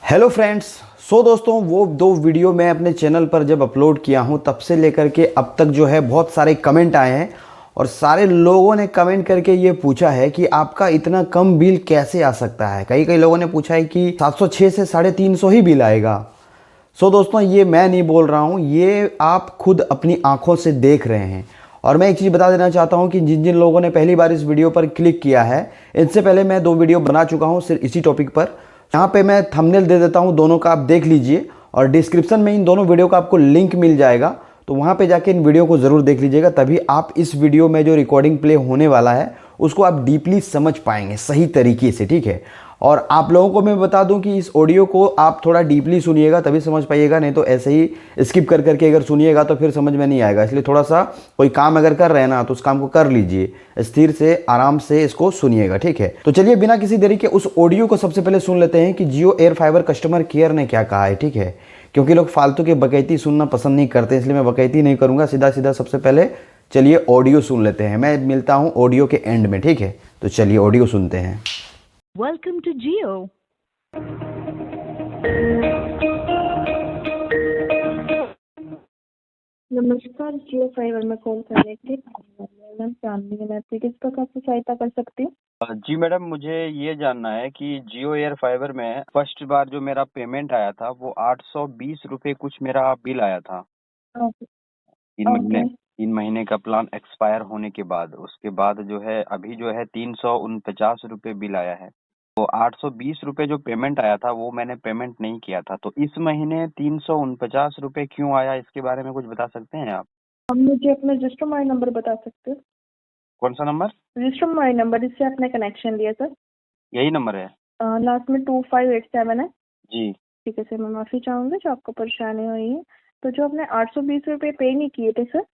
Hello friends. दोस्तों, वो दो वीडियो मैं अपने चैनल पर जब अपलोड किया हूँ तब से लेकर के अब तक जो है बहुत सारे कमेंट आए हैं और सारे लोगों ने कमेंट करके ये पूछा है कि आपका इतना कम बिल कैसे आ सकता है। कई कई लोगों ने पूछा है कि 706 से 350 ही बिल आएगा। दोस्तों, ये मैं नहीं बोल रहा हूँ, ये आप खुद अपनी आंखों से देख रहे हैं। और मैं एक चीज़ बता देना चाहता हूँ कि जिन जिन लोगों ने पहली बार इस वीडियो पर क्लिक किया है, इनसे पहले मैं दो वीडियो बना चुका हूँ सिर्फ इसी टॉपिक पर। यहाँ पे मैं थंबनेल दे देता हूँ, दोनों का आप देख लीजिए और डिस्क्रिप्शन में इन दोनों वीडियो का आपको लिंक मिल जाएगा, तो वहाँ पे जाके इन वीडियो को ज़रूर देख लीजिएगा। तभी आप इस वीडियो में जो रिकॉर्डिंग प्ले होने वाला है उसको आप डीपली समझ पाएंगे सही तरीके से, ठीक है। और आप लोगों को मैं बता दूं कि इस ऑडियो को आप थोड़ा डीपली सुनिएगा तभी समझ पाइएगा, नहीं तो ऐसे ही स्किप कर करके अगर सुनिएगा तो फिर समझ में नहीं आएगा। इसलिए थोड़ा सा कोई काम अगर कर रहे हैं ना तो उस काम को कर लीजिए, स्थिर से आराम से इसको सुनिएगा, ठीक है। तो चलिए बिना किसी देरी के उस ऑडियो को सबसे पहले सुन लेते हैं कि जियो एयर फाइबर कस्टमर केयर ने क्या कहा है, ठीक है। क्योंकि लोग फालतू के बकैती सुनना पसंद नहीं करते, इसलिए मैं बकैती नहीं करूंगा, सीधा सीधा सबसे पहले चलिए ऑडियो सुन लेते हैं। मैं मिलता हूं ऑडियो के एंड में, ठीक है। तो चलिए ऑडियो सुनते हैं। Welcome to Geo. नमस्कार, जियो फाइबर में कॉल करने के लिए मैम चांदनी, मैं आपकी किस प्रकार से सहायता कर सकती हूँ? जी मैडम, मुझे ये जानना है कि जियो एयर फाइबर में फर्स्ट बार जो मेरा पेमेंट आया था वो 820 रुपये कुछ मेरा बिल आया था। ओके। 3 महीने का प्लान एक्सपायर होने के बाद, उसके बाद जो है अभी जो है 349 रुपये बिल आया है। तो 820 रुपये जो पेमेंट आया था वो मैंने पेमेंट नहीं किया था, तो इस महीने 349 रुपये क्यों आया, इसके बारे में कुछ बता सकते हैं आप? अब मुझे अपना रजिस्टर मोबाइल नंबर बता सकते हो? कौन सा नंबर? रजिस्टर मोबाइल नंबर जिससे आपने कनेक्शन लिया सर। यही नंबर है लास्ट में 2587 है। जी। ठीक है सर, मैं माफ़ी चाहूँगी जो आपको परेशानी हुई है। तो जो आपने 820 रुपये पे नहीं किए थे सर,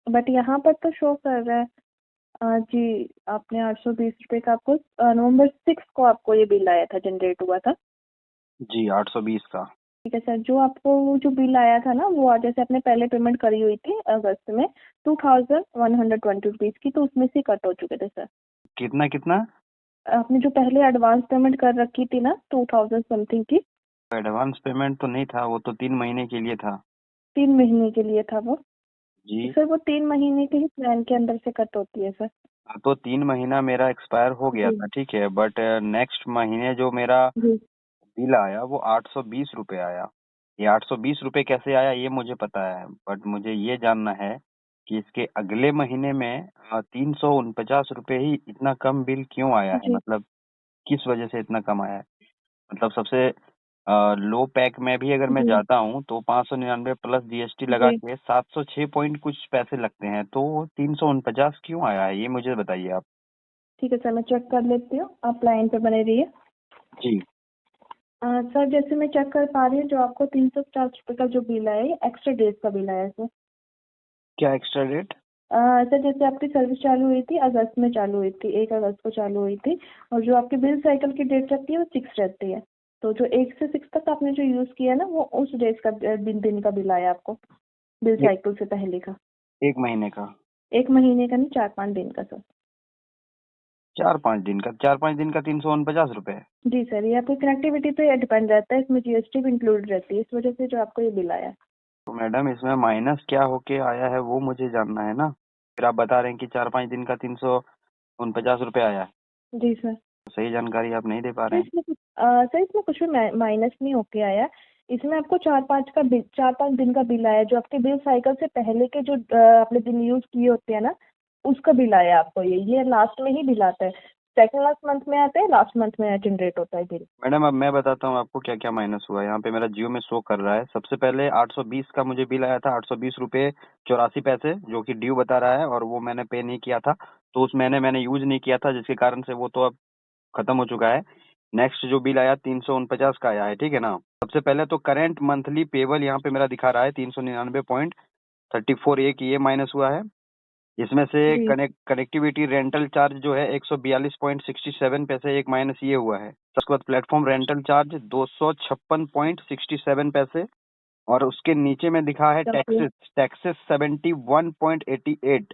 बट यहाँ पर तो शो कर रहा है जी आपने 820 रुपये का आपको नवंबर 6 को आपको ये बिल आया था, जनरेट हुआ था। जी 820 का। ठीक है सर, जो आपको वो जो बिल आया था ना वो जैसे आपने पहले पेमेंट करी हुई थी अगस्त में 2120 रुपीज़ की, तो उसमें से कट हो चुके थे सर। कितना कितना? आपने जो पहले एडवांस पेमेंट कर रखी थी ना 2000 समथिंग की। एडवांस पेमेंट तो नहीं था, वो तो 3 महीने के लिए था। 3 महीने के लिए था वो जी। सर, वो 3 महीने के ही प्लान के अंदर से कट होती है सर। हाँ, तो 3 महीना मेरा एक्सपायर हो गया जी था, ठीक है, बट नेक्स्ट महीने जो मेरा जी। बिल आया वो 820 रुपये आया। ये 820 रुपये कैसे आया ये मुझे पता है, बट मुझे ये जानना है कि इसके अगले महीने में 349 रुपये ही इतना कम बिल क्यों आया है, जी मतलब किस वजह से इतना कम आया है। मतलब सबसे लो पैक में भी अगर मैं जी जाता हूँ तो 599 प्लस जीएसटी लगा जी। के 706 पॉइंट कुछ पैसे लगते हैं, तो 349 क्यों आया है ये मुझे बताइए आप। ठीक है सर, मैं चेक कर लेती हूँ, आप लाइन पे बने रहिए। जी। सर जैसे मैं चेक कर पा रही हूँ, जो आपको 350 रुपये का जो बिल आया है एक्स्ट्रा डेज का बिल आया है सर। क्या एक्स्ट्रा डेट? सर जैसे आपकी सर्विस चालू हुई थी अगस्त में, चालू हुई थी 1 अगस्त को चालू हुई थी, और जो आपकी बिल साइकिल की डेट रहती है वो 6 रहती है। तो जो 1 से 6 तक आपने जो यूज़ किया ना वो उस डेज का दिन का बिल आया आपको, बिल एक, साइकिल से पहले का। 1 महीने का? 1 महीने का नहीं, 4-5 दिन का सर। 4-5 दिन का? 4-5 दिन का 349 रुपये? जी सर, ये आपकी कनेक्टिविटी पे डिपेंड रहता है, इसमें जीएसटी भी इंक्लूड रहती है, इस वजह से जो आपको ये बिल आया है। तो मैडम इसमें माइनस क्या होके आया है वो मुझे जानना है ना। फिर आप बता रहे हैं कि 4-5 दिन का 349 रुपये आया है, जी सर। तो सही जानकारी आप नहीं दे पा सर रहे हैं। इसमें कुछ सर इसमें कुछ भी माइनस नहीं होके आया। इसमें आपको 4-5 दिन का बिल आया, जो आपके बिल साइकिल से पहले के जो आपने दिन यूज किए होते हैं ना उसका बिल आया आपको। ये लास्ट में ही बिल आता है, सेकंड लास्ट मंथ में आता है, लास्ट मंथ में जनरेट होता है बिल। मैडम अब मैं बताता हूँ आपको क्या क्या माइनस हुआ है। यहाँ पे मेरा जियो में शो कर रहा है। सबसे पहले 820 का मुझे बिल आया था, 820 रुपये 84 पैसे, जो कि ड्यू बता रहा है, और वो मैंने पे नहीं किया था, तो उस महीने मैंने यूज नहीं किया था, जिसके कारण से वो तो अब खत्म हो चुका है। नेक्स्ट जो बिल आया 349 का आया है, ठीक है ना। सबसे पहले तो करंट मंथली पेबल यहाँ पे मेरा दिखा रहा है 399.34, एक ये माइनस हुआ है। इसमें से जी कनेक्टिविटी रेंटल चार्ज जो है 142.67 पैसे, एक माइनस ये हुआ है। उसके बाद प्लेटफॉर्म रेंटल चार्ज 256.67 पैसे, और उसके नीचे में दिखा है ओके टैक्सेस 71.88।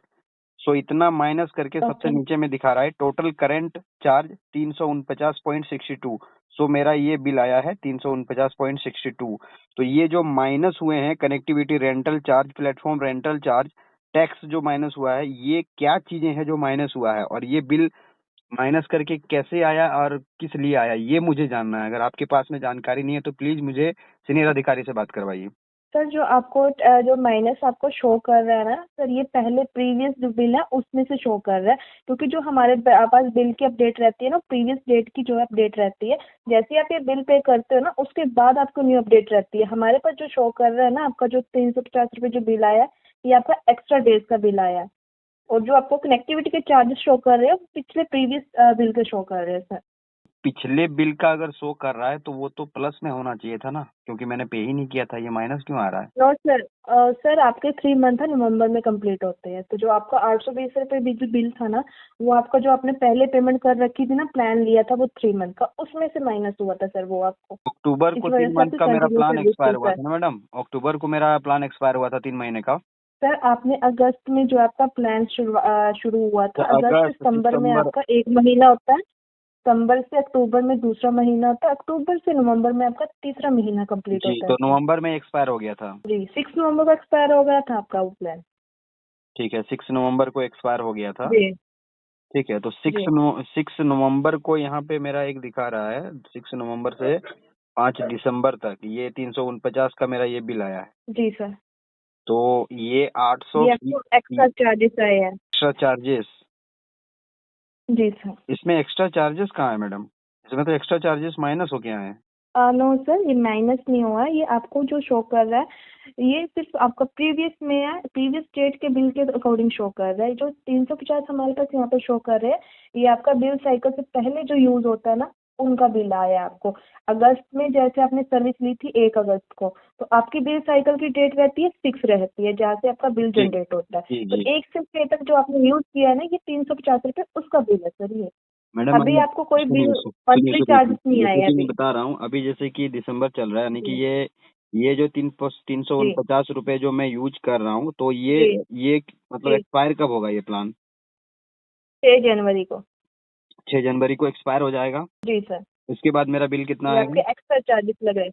सो इतना माइनस करके सबसे ओके नीचे में दिखा रहा है टोटल करंट चार्ज 349.62। सो मेरा ये बिल आया है 349.62। तो ये जो माइनस हुए हैं connectivity rental charge, platform rental charge, tax जो माइनस हुआ है, ये क्या चीजें हैं जो माइनस हुआ है और ये बिल माइनस करके कैसे आया और किस लिए आया, ये मुझे जानना है। अगर आपके पास में जानकारी नहीं है तो प्लीज मुझे सीनियर अधिकारी से बात करवाइए। सर जो आपको जो माइनस आपको शो कर रहा है ना सर, ये पहले प्रीवियस जो बिल है उसमें से शो कर रहा है, क्योंकि जो हमारे पास बिल की अपडेट रहती है ना, प्रीवियस डेट की जो अपडेट रहती है, जैसे आप ये बिल पे करते हो ना उसके बाद आपको न्यू अपडेट रहती है। हमारे पास जो शो कर रहा है ना आपका जो 350 रुपये जो बिल आया है, ये आपका एक्स्ट्रा डेज का बिल आया है, और जो आपको कनेक्टिविटी के चार्जेस शो कर रहे हैं वो पिछले प्रीवियस बिल के शो कर रहे हैं सर। पिछले बिल का अगर शो कर रहा है तो वो तो प्लस में होना चाहिए था ना, क्योंकि मैंने पे ही नहीं किया था, ये माइनस क्यों आ रहा है? नो सर, सर आपके 3 मंथ है नवंबर में कंप्लीट होते हैं, तो जो आपका 820 रुपये जो बिल था ना, वो आपका जो आपने पहले पेमेंट कर रखी थी ना, प्लान लिया था वो 3 मंथ का, उसमें से माइनस हुआ था सर वो आपको। अक्टूबर इस को वजह 3 से मंथ आपकी का मेरा कंटिन्यू प्लान सर्विस एक्सपायर थी हुआ सर। था ना मैडम, अक्टूबर को मेरा प्लान एक्सपायर हुआ था 3 महीने का। सर आपने अगस्त में जो आपका प्लान शुरू हुआ तो था, अगस्त से अगस्त सितंबर में सितंबर, आपका 1 महीना होता है, सितंबर से अक्टूबर में दूसरा महीना होता है, अक्टूबर से नवंबर में आपका तीसरा महीना कंप्लीट जी होता है तो सर। नवंबर में एक्सपायर हो गया था। जी 6 नवंबर को एक्सपायर हो गया था आपका वो प्लान। ठीक है, 6 नवंबर को एक्सपायर हो गया था। जी ठीक है, तो जी 6 नवंबर को यहाँ पे मेरा एक दिखा रहा है, 6 नवंबर से 5 दिसंबर तक ये 349 का मेरा ये बिल आया है। जी सर, तो ये 800 ये आपको एक्स्ट्रा चार्जेस आए हैं। एक्स्ट्रा चार्जेस, जी सर। इसमें एक्स्ट्रा चार्जेस कहाँ है मैडम? इसमें तो एक्स्ट्रा चार्जेस माइनस हो गया है। नो सर, ये माइनस नहीं हुआ है, ये आपको जो शो कर रहा है ये सिर्फ आपका प्रीवियस में है, प्रीवियस डेट के बिल के अकॉर्डिंग शो कर रहा है। जो 350 हमारे पास यहाँ पे शो कर रहे हैं, ये आपका बिल साइकिल से पहले जो यूज होता है ना, उनका बिल आया है आपको। अगस्त में जैसे आपने सर्विस ली थी 1 अगस्त को, तो आपकी बिल साइकिल की डेट रहती है 6 रहती है, जहाँ से आपका बिल जी जनरेट होता है। जी तो जी 1 से 6 तक जो आपने यूज किया है ना, ये 350 रुपये उसका बिल है सर ये। मैडम, अभी अगर आपको कोई बिल सुनिए सुनिए मंथली सुनिए चार्जेस नहीं सुनिए, आए जैसे हैं कि मैं अभी। बता रहा हूँ, अभी जैसे कि दिसंबर चल रहा है, यानी कि जी ये जो 3 जी 349 रुपए जो मैं यूज कर रहा हूँ, तो जी ये मतलब जी एक्सपायर कब होगा ये प्लान? 6 जनवरी को। 6 जनवरी को एक्सपायर हो जाएगा। जी सर, उसके बाद मेरा बिल कितना ये आपके आएगा? एक्स्ट्रा चार्जेस लगे।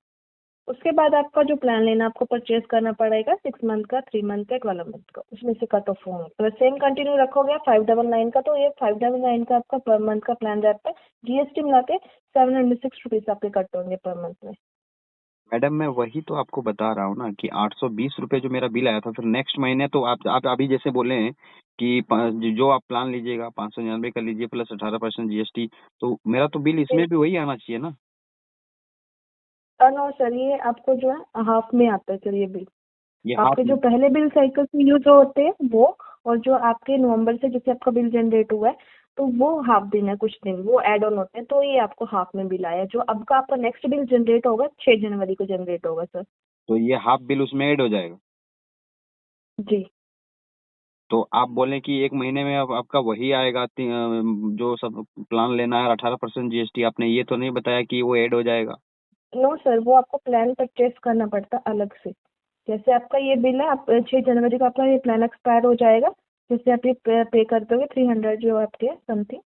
उसके बाद आपका जो प्लान लेना आपको परचेज करना पड़ेगा, 6 मंथ का, 3 मंथ का, 12 मंथ का, उसमें से कट ऑफ होंगे। तो सेम कंटिन्यू रखोगे 599 का, तो ये 599 का आपका पर मंथ का प्लान रहता है। जीएसटी मिला के 706 रुपीज आपके कट होंगे पर मंथ में। मैडम, मैं वही तो आपको बता रहा हूँ ना कि 820 रुपए जो मेरा बिल आया था, फिर नेक्स्ट महीने तो आप अभी जैसे बोले हैं कि जो आप प्लान लीजिएगा 599 का लीजिए प्लस 18% जीएसटी, तो मेरा तो बिल इसमें भी वही आना चाहिए ना। नो सर, ये आपको जो है हाफ में आता है सर ये बिल। ये आपके हाफ जो पहले बिल साइकिल में यूज होते हैं वो, और जो आपके नवंबर से जैसे आपका बिल जनरेट हुआ है, तो वो हाफ दिन है, कुछ दिन वो ऐड ऑन होते हैं, तो ये आपको हाफ में बिल आया। जो अब का आपका नेक्स्ट बिल जनरेट होगा 6 जनवरी को जनरेट होगा सर। तो ये हाफ बिल उसमें ऐड हो जाएगा। जी तो आप बोले कि एक महीने में अब आपका वही आएगा, जो सब प्लान लेना है 18% जीएसटी, आपने ये तो नहीं बताया कि वो ऐड हो जाएगा। नो सर, वो आपको प्लान परचेज करना पड़ता है अलग से। जैसे आपका ये बिल है, आप 6 जनवरी को आपका ये प्लान एक्सपायर हो जाएगा। जैसे आप ये पे कर दोगे 300 जो आपके समथिंग,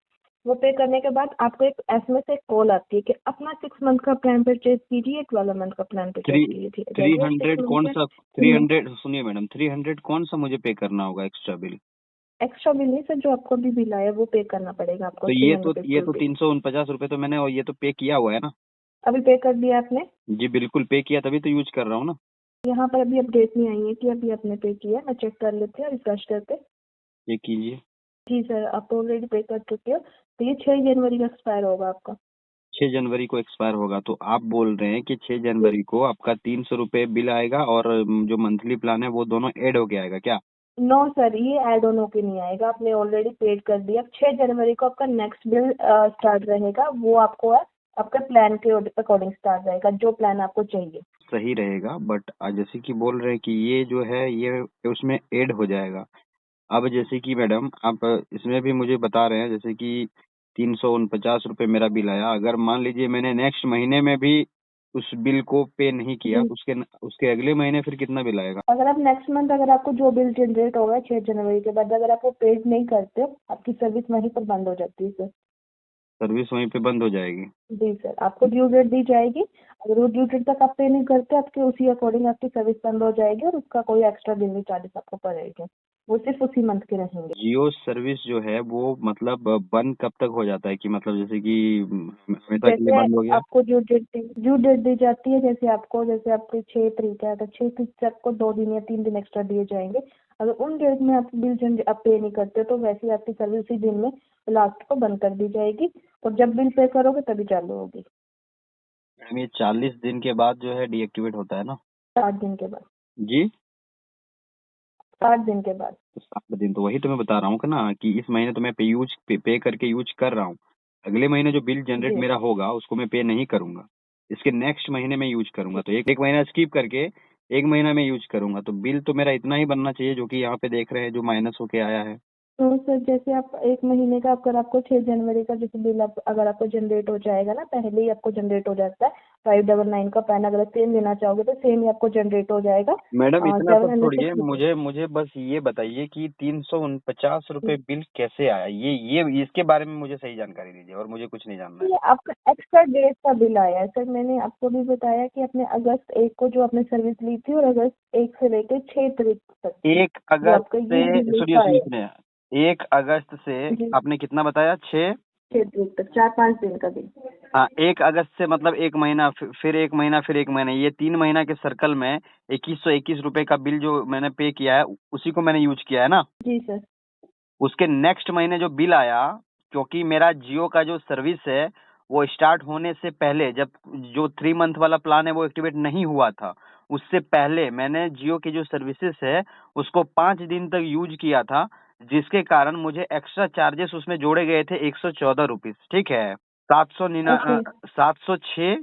वो पे करने के बाद आपको एक एसएमएस एक कॉल आती है कि अपना 6 मंथ का प्लान परचेज कीजिए, 12 मंथ का प्लान परचेज थ्री कीजिए। थ्री जैसे आप 6 हंड्रेड कौन मंथ सा? 300 सुनिए मैडम, 300 कौन सा मुझे पे करना होगा एक्स्ट्रा बिल? एक्स्ट्रा बिल नहीं सर, जो आपको भी बिल आया वो पे करना पड़ेगा आपको, तो 300 रुपीज ये फुल तो बिल। 349 रुपए तो मैंने, और ये तो पे किया हुआ है ना। अभी पे कर दिया आपने? जी बिल्कुल पे किया, तभी तो यूज कर रहा हूँ ना। यहाँ पर अभी अपडेट नहीं आई है कि अभी आपने पे किया, मैं चेक कर लेती हूँ रिफ्रेश करके। ये कीजिए। जी सर, आप ऑलरेडी पे कर चुके हो, तो ये 6 जनवरी का एक्सपायर होगा आपका। 6 जनवरी को एक्सपायर होगा, तो आप बोल रहे हैं कि 6 जी जनवरी को आपका 300 रुपए बिल आएगा और जो मंथली प्लान है वो दोनों ऐड होके आएगा क्या? नो सर, ये ऐड ऑन होके नहीं आएगा, आपने ऑलरेडी पेड कर दिया। 6 जनवरी को आपका नेक्स्ट बिल स्टार्ट रहेगा, वो आपको है आपके प्लान के अकॉर्डिंग स्टार्ट रहेगा, जो प्लान आपको चाहिए। सही रहेगा, बट जैसे कि बोल रहे हैं कि ये जो है ये उसमें ऐड हो जाएगा। अब जैसे कि मैडम आप इसमें भी मुझे बता रहे हैं जैसे कि 349 रुपए मेरा बिल आया, अगर मान लीजिए मैंने नेक्स्ट महीने में भी उस बिल को पे नहीं किया, जी, उसके अगले महीने फिर कितना बिल आएगा? अगर आप नेक्स्ट मंथ अगर आपको जो बिल जनरेट होगा 6 जनवरी के बाद, अगर आप वो पेड नहीं करते हो, आपकी सर्विस वहीं पर बंद हो जाती है सर। सर्विस वहीं पे बंद हो जाएगी। जी सर, आपको ड्यू डेट दी जाएगी। अगर वो ड्यू डेट तक आप पे नहीं करते, आपके उसी अकॉर्डिंग आपकी सर्विस बंद हो जाएगी और उसका कोई एक्स्ट्रा डिलीवरी चार्जेस आपको पड़ेंगे, वो सिर्फ उसी मंथ के रहेंगे। जियो सर्विस जो है वो मतलब बंद कब तक हो जाता है कि मतलब जैसे कि हमेशा के लिए जैसे बंद हो गया? आपको ड्यू डेट दी जाती है, जैसे आपकी 6 तारीख है, तो 6 तारीख से आपको 2 दिन या 3 दिन एक्स्ट्रा दिए जाएंगे। अगर उन डेट में आप बिल आप पे नहीं करते तो वैसे ही आपकी सर्विस उसी दिन में लास्ट को बंद कर दी जाएगी और जब बिल पे करोगे तभी चालू होगी। मैडम ये 40 दिन के बाद जो है डीएक्टिवेट होता है ना? 60 दिन के बाद। जी, 60 दिन के बाद। तो 7 दिन, तो वही तो मैं बता रहा हूँ कि ना कि इस महीने तो मैं पे करके यूज कर रहा हूँ। अगले महीने जो बिल जनरेट जी मेरा होगा उसको मैं पे नहीं करूंगा, इसके नेक्स्ट महीने में यूज करूंगा। तो एक महीना स्किप करके एक महीना में यूज करूंगा, तो बिल तो मेरा इतना ही बनना चाहिए जो कि यहाँ पे देख रहे हैं जो माइनस होके आया है। तो सर जैसे आप 1 महीने का अगर आपको 6 जनवरी का जैसे बिल अगर आपको जनरेट हो जाएगा ना, पहले ही आपको जनरेट हो जाता है 599 का पैन, अगर सेम लेना चाहोगे तो सेम ही आपको जनरेट हो जाएगा। मैडम इतना सब छोड़िए, 706 मुझे मुझे बस ये बताइए कि 349 रुपए बिल कैसे आया, ये इसके बारे में मुझे सही जानकारी दीजिए और मुझे कुछ नहीं जानना है। ये आपका एक्स्ट्रा डेज का बिल आया है सर। मैंने आपको भी बताया कि आपने अगस्त 1 को जो आपने सर्विस ली थी और अगस्त 1 से लेकर 6 तारीख तक 1 जो अगस्त आपका से ये बिल सुनिए का सुनिए है। सुनिए 1 अगस्त से जी, आपने कितना बताया? 6? 6 तारीख तक 4-5 दिन का बिल। हाँ, 1 अगस्त से मतलब 1 महीना, फिर 1 महीना, फिर 1 महीना, ये 3 महीना के सर्कल में 2121 रुपए का बिल जो मैंने पे किया है उसी को मैंने यूज किया है ना। जी सर। उसके नेक्स्ट महीने जो बिल आया, क्योंकि मेरा जियो का जो सर्विस है वो स्टार्ट होने से पहले, जब जो 3 मंथ वाला प्लान है वो एक्टिवेट नहीं हुआ था, उससे पहले मैंने जियो की जो सर्विसेज है उसको 5 दिन तक यूज किया था, जिसके कारण मुझे एक्स्ट्रा चार्जेस उसमें जोड़े गए थे 114 रुपीज। ठीक है, ओके। 706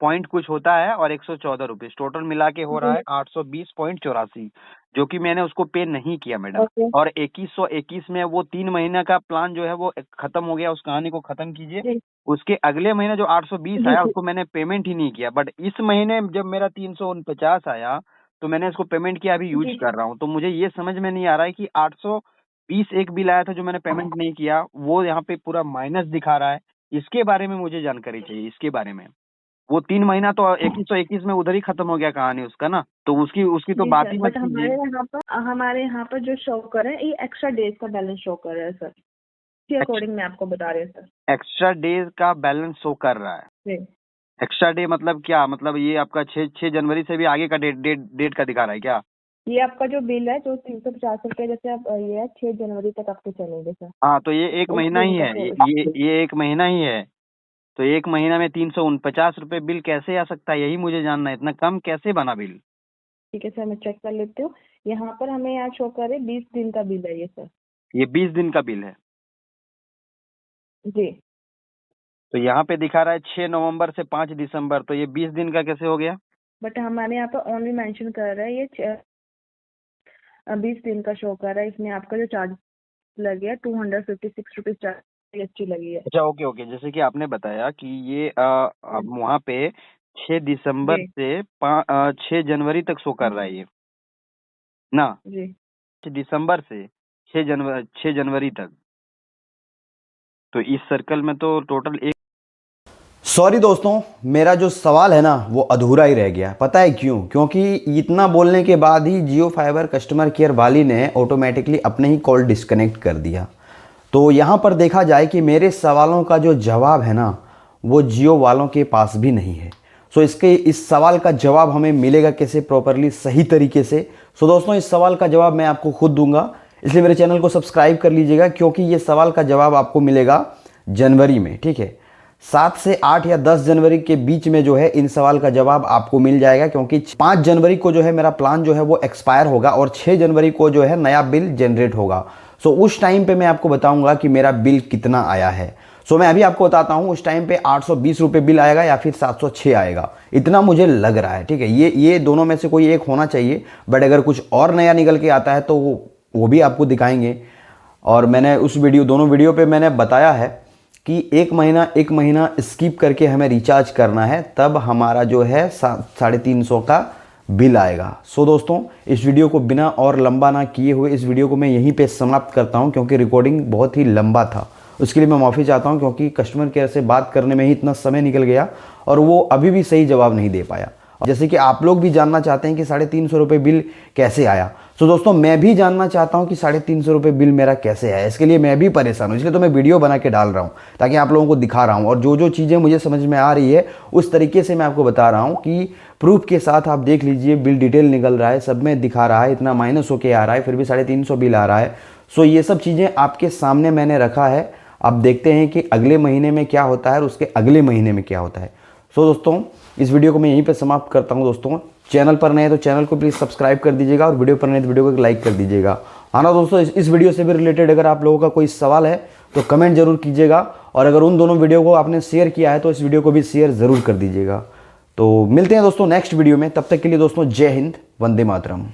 पॉइंट कुछ होता है और 114 रुपीज, टोटल मिला के हो रहा जी। है 820.84, जो कि मैंने उसको पे नहीं किया मैडम। ओके। और 2121 में वो 3 महीने का प्लान जो है वो खत्म हो गया, उस कहानी को खत्म कीजिए। जी। उसके अगले महीने जो 820 जी आया जी। उसको मैंने पेमेंट ही नहीं किया, बट इस महीने जब मेरा 349 आया तो मैंने इसको पेमेंट किया, अभी यूज जी। कर रहा हूँ। तो मुझे ये समझ में नहीं आ रहा है कि 820 एक बिल आया था जो मैंने पेमेंट नहीं किया, वो यहाँ पे पूरा माइनस दिखा रहा है। इसके बारे में मुझे जानकारी चाहिए, इसके बारे में। वो 3 महीना तो 2121 में उधर ही खत्म हो गया कहानी उसका ना, तो उसकी उसकी तो जी बात सर, ही मत बट कीजिए। हमारे यहाँ पर जो शो कर रहा है ये एक्स्ट्रा डेज का बैलेंस शो कर रहा है सर। इसी अकॉर्डिंग मैं आपको बता रही हूँ सर। एक्स्ट्रा डेज का बैलेंस शो कर रहा है। जी। एक्स्ट्रा डे मतलब क्या? मतलब ये आपका 6 जनवरी से भी आगे का डेट का दिखा रहा है क्या? ये आपका जो बिल है जो 350 रुपये, जैसे आप ये है 6 जनवरी तक आपके चलेंगे सर। हाँ, तो ये एक उस महीना दिन ही का है, शो। ये एक महीना ही है। तो एक महीना में 349 रुपए बिल कैसे आ सकता है, यही मुझे जानना है। इतना कम कैसे बना बिल? ठीक है सर, मैं चेक कर लेती हूँ। यहाँ पर हमें यहाँ शो करे 20 दिन का बिल है ये सर। ये 20 दिन का बिल है। जी। तो यहाँ पे दिखा रहा है 6 नवंबर से 5 दिसंबर, तो ये 20 दिन का कैसे हो गया? बट हमारे यहाँ पर ओनली मेंशन कर रहा है ये 20 दिन का शो कर रहा है। इसमें आपका जो चार्ज लगे है 256 रुपीज चार्ज GST लगी है। अच्छा, ओके ओके, जैसे कि आपने बताया कि ये अब वहाँ पे 6 दिसंबर जी। से 6 जनवरी तक शो कर रहा है ये ना। जी। 6 दिसंबर से 6 जनवरी तक, तो इस सर्कल में तो टोटल एक। सॉरी दोस्तों, मेरा जो सवाल है ना वो अधूरा ही रह गया। पता है क्यों? क्योंकि इतना बोलने के बाद ही जियो फाइबर कस्टमर केयर वाली ने ऑटोमेटिकली अपने ही कॉल डिस्कनेक्ट कर दिया। तो यहाँ पर देखा जाए कि मेरे सवालों का जो जवाब है ना वो जियो वालों के पास भी नहीं है। सो इस सवाल का जवाब हमें मिलेगा कैसे प्रॉपरली, सही तरीके से? सो दोस्तों, इस सवाल का जवाब मैं आपको खुद दूंगा, इसलिए मेरे चैनल को सब्सक्राइब कर लीजिएगा, क्योंकि ये सवाल का जवाब आपको मिलेगा जनवरी में। ठीक है, 7 से 8 या 10 जनवरी के बीच में जो है इन सवाल का जवाब आपको मिल जाएगा, क्योंकि 5 जनवरी को जो है मेरा प्लान जो है वो एक्सपायर होगा और 6 जनवरी को जो है नया बिल जनरेट होगा। सो उस टाइम पे मैं आपको बताऊंगा कि मेरा बिल कितना आया है। सो मैं अभी आपको बताता हूं, उस टाइम पे 820 रुपये बिल आएगा या फिर 706 आएगा, इतना मुझे लग रहा है। ठीक है, ये दोनों में से कोई एक होना चाहिए, बट अगर कुछ और नया निकल के आता है तो वो भी आपको दिखाएंगे। और मैंने उस दोनों वीडियो पे मैंने बताया है कि एक महीना स्किप करके हमें रिचार्ज करना है, तब हमारा जो है 350 का बिल आएगा। सो दोस्तों, इस वीडियो को बिना और लंबा ना किए हुए इस वीडियो को मैं यहीं पे समाप्त करता हूं, क्योंकि रिकॉर्डिंग बहुत ही लंबा था। उसके लिए मैं माफ़ी चाहता हूँ, क्योंकि कस्टमर केयर से बात करने में ही इतना समय निकल गया और वो अभी भी सही जवाब नहीं दे पाया। जैसे कि आप लोग भी जानना चाहते हैं कि 350 रुपये बिल कैसे आया। तो दोस्तों मैं भी जानना चाहता हूं कि 350 रुपये बिल मेरा कैसे आया। इसके लिए मैं भी परेशान हूं, इसलिए तो मैं वीडियो बना के डाल रहा हूं ताकि आप लोगों को दिखा रहा हूं, और जो जो चीज़ें मुझे समझ में आ रही है उस तरीके से मैं आपको बता रहा हूं कि प्रूफ के साथ आप देख लीजिए, बिल डिटेल निकल रहा है, सब में दिखा रहा है, इतना माइनस होके आ रहा है, फिर भी 350 बिल आ रहा है। सो ये सब चीज़ें आपके सामने मैंने रखा है। अब देखते हैं कि अगले महीने में क्या होता है और उसके अगले महीने में क्या होता है। सो दोस्तों इस वीडियो को मैं यहीं पे समाप्त करता हूं। दोस्तों चैनल पर नए तो चैनल को प्लीज़ सब्सक्राइब कर दीजिएगा और वीडियो पर नए तो वीडियो को लाइक कर दीजिएगा। हाँ ना दोस्तों, इस वीडियो से भी रिलेटेड अगर आप लोगों का कोई सवाल है तो कमेंट जरूर कीजिएगा, और अगर उन दोनों वीडियो को आपने शेयर किया है तो इस वीडियो को भी शेयर ज़रूर कर दीजिएगा। तो मिलते हैं दोस्तों नेक्स्ट वीडियो में, तब तक के लिए दोस्तों जय हिंद, वंदे मातरम।